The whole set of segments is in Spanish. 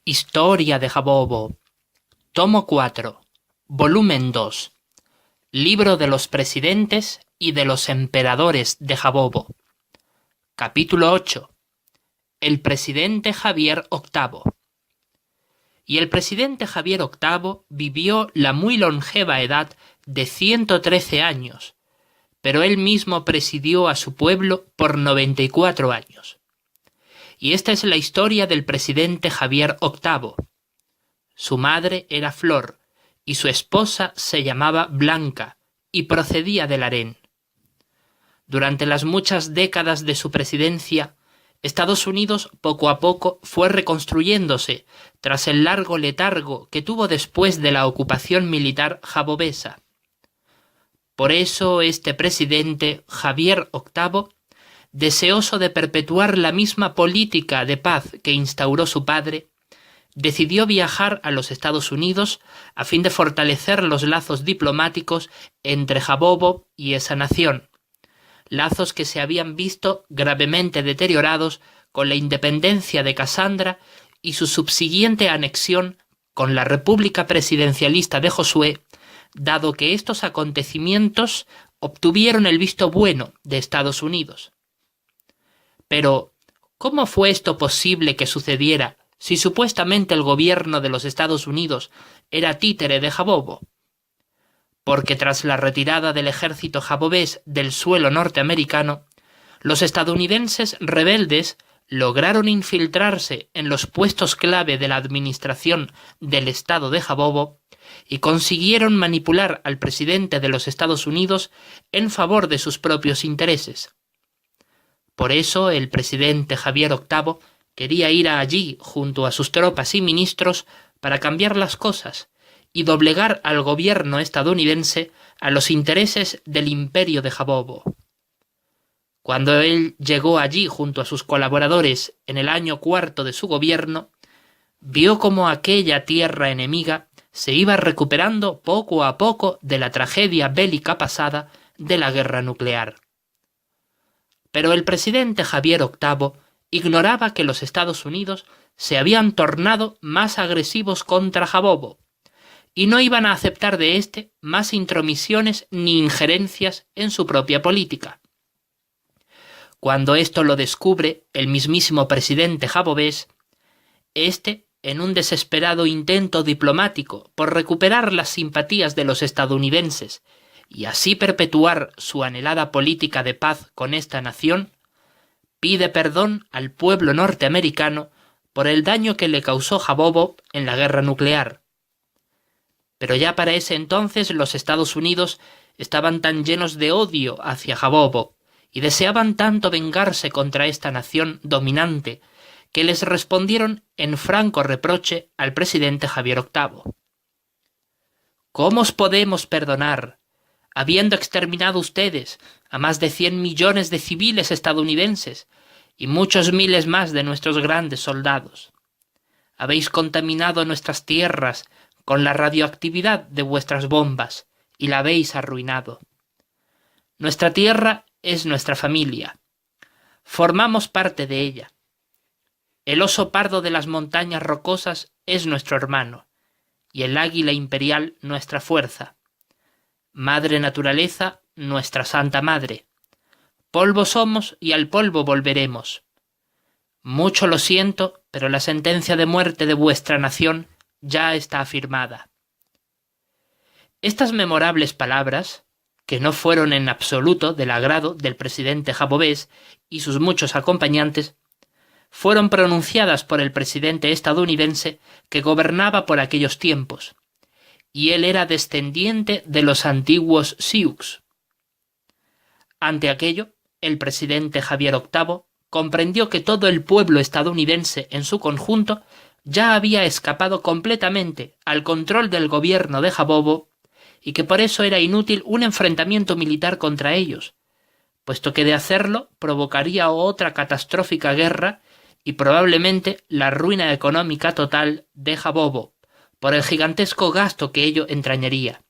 Historia de Jabobo, tomo 4, volumen 2, libro de los presidentes y de los emperadores de Jabobo, capítulo 8, el presidente Javier VIII. Y el presidente Javier VIII vivió la muy longeva edad de 113 años, pero él mismo presidió a su pueblo por 94 años. Y esta es la historia del presidente Javier VIII. Su madre era Flor, y su esposa se llamaba Blanca, y procedía del harén. Durante las muchas décadas de su presidencia, Estados Unidos poco a poco fue reconstruyéndose tras el largo letargo que tuvo después de la ocupación militar jabobesa. Por eso este presidente, Javier VIII, deseoso de perpetuar la misma política de paz que instauró su padre, decidió viajar a los Estados Unidos a fin de fortalecer los lazos diplomáticos entre Jabobo y esa nación, lazos que se habían visto gravemente deteriorados con la independencia de Casandra y su subsiguiente anexión con la República Presidencialista de Josué, dado que estos acontecimientos obtuvieron el visto bueno de Estados Unidos. Pero, ¿cómo fue esto posible que sucediera si supuestamente el gobierno de los Estados Unidos era títere de Jabobo? Porque tras la retirada del ejército jabobés del suelo norteamericano, los estadounidenses rebeldes lograron infiltrarse en los puestos clave de la administración del estado de Jabobo y consiguieron manipular al presidente de los Estados Unidos en favor de sus propios intereses. Por eso el presidente Javier VIII quería ir allí junto a sus tropas y ministros para cambiar las cosas y doblegar al gobierno estadounidense a los intereses del imperio de Jabobo. Cuando él llegó allí junto a sus colaboradores en el año cuarto de su gobierno, vio cómo aquella tierra enemiga se iba recuperando poco a poco de la tragedia bélica pasada de la guerra nuclear. Pero el presidente Javier VIII ignoraba que los Estados Unidos se habían tornado más agresivos contra Jabobo y no iban a aceptar de éste más intromisiones ni injerencias en su propia política. Cuando esto lo descubre el mismísimo presidente jabobés, éste, en un desesperado intento diplomático por recuperar las simpatías de los estadounidenses y así perpetuar su anhelada política de paz con esta nación, pide perdón al pueblo norteamericano por el daño que le causó Jabobo en la guerra nuclear. Pero ya para ese entonces los Estados Unidos estaban tan llenos de odio hacia Jabobo y deseaban tanto vengarse contra esta nación dominante que les respondieron en franco reproche al presidente Javier VIII. ¿Cómo os podemos perdonar, habiendo exterminado ustedes a más de 100 millones de civiles estadounidenses y muchos miles más de nuestros grandes soldados? Habéis contaminado nuestras tierras con la radioactividad de vuestras bombas y la habéis arruinado. Nuestra tierra es nuestra familia. Formamos parte de ella. El oso pardo de las montañas rocosas es nuestro hermano, y el águila imperial nuestra fuerza. Madre naturaleza, nuestra santa madre. Polvo somos y al polvo volveremos. Mucho lo siento, pero la sentencia de muerte de vuestra nación ya está afirmada. Estas memorables palabras, que no fueron en absoluto del agrado del presidente jabobés y sus muchos acompañantes, fueron pronunciadas por el presidente estadounidense que gobernaba por aquellos tiempos, y él era descendiente de los antiguos Sioux. Ante aquello, el presidente Javier VIII comprendió que todo el pueblo estadounidense en su conjunto ya había escapado completamente al control del gobierno de Jabobo y que por eso era inútil un enfrentamiento militar contra ellos, puesto que de hacerlo provocaría otra catastrófica guerra y probablemente la ruina económica total de Jabobo, por el gigantesco gasto que ello entrañaría.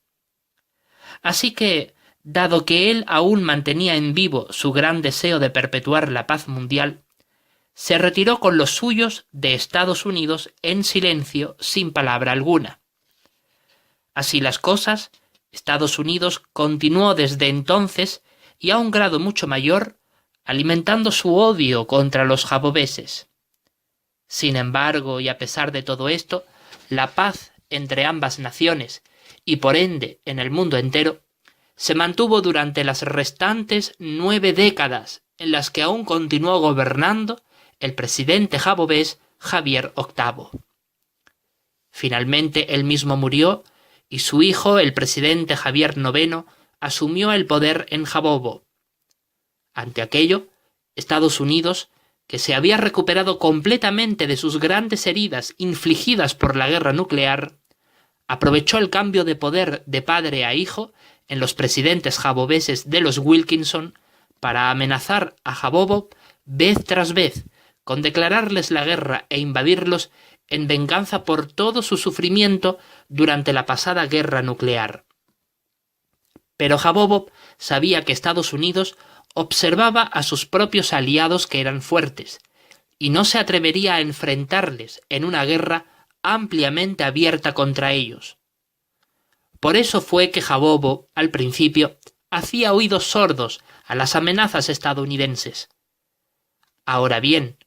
Así que, dado que él aún mantenía en vivo su gran deseo de perpetuar la paz mundial, se retiró con los suyos de Estados Unidos en silencio, sin palabra alguna. Así las cosas, Estados Unidos continuó desde entonces, y a un grado mucho mayor, alimentando su odio contra los jabobeses. Sin embargo, y a pesar de todo esto, la paz entre ambas naciones, y por ende en el mundo entero, se mantuvo durante las restantes 9 décadas en las que aún continuó gobernando el presidente jabobés Javier VIII. Finalmente él mismo murió y su hijo, el presidente Javier IX, asumió el poder en Jabobo. Ante aquello, Estados Unidos, que se había recuperado completamente de sus grandes heridas infligidas por la guerra nuclear, aprovechó el cambio de poder de padre a hijo en los presidentes jabobeses de los Wilkinson para amenazar a Jabobo vez tras vez con declararles la guerra e invadirlos en venganza por todo su sufrimiento durante la pasada guerra nuclear. Pero Jabobo sabía que Estados Unidos observaba a sus propios aliados que eran fuertes, y no se atrevería a enfrentarles en una guerra ampliamente abierta contra ellos. Por eso fue que Jabobo, al principio, hacía oídos sordos a las amenazas estadounidenses. Ahora bien,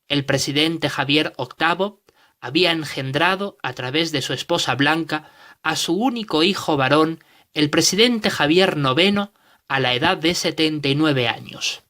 el presidente Javier VIII había engendrado, a través de su esposa Blanca, a su único hijo varón, el presidente Javier IX, a la edad de 79 años.